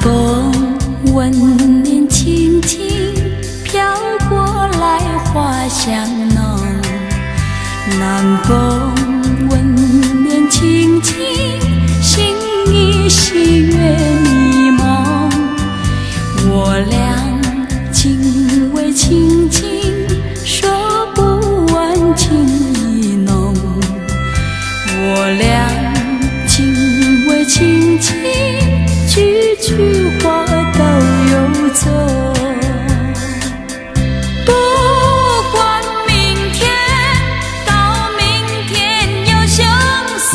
风温暖轻轻飘过来，花香浓。南风温暖轻轻，心依喜悦迷蒙。我俩情味轻轻，说不完情意浓。我俩情味轻轻，句句话都有踪。不管明天到明天有相守，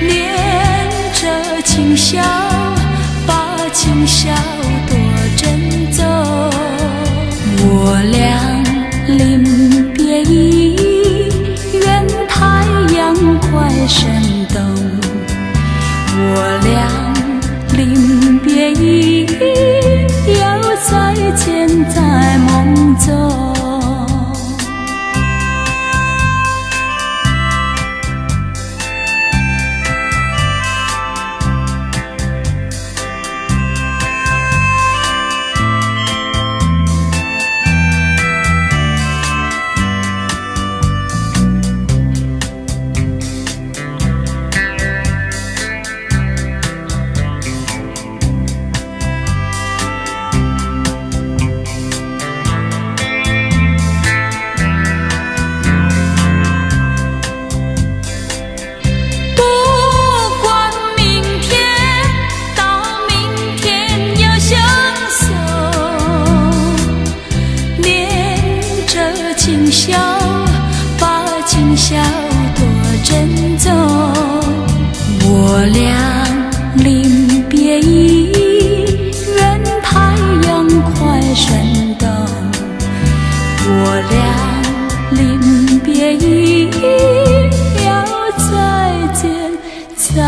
恋着情笑，把情笑多珍重。我俩临别意，愿太阳快升东。我俩临别意，要再见在梦中。情笑，把情笑多珍重。我俩临别意，愿太阳快升东。我俩临别意，要再见在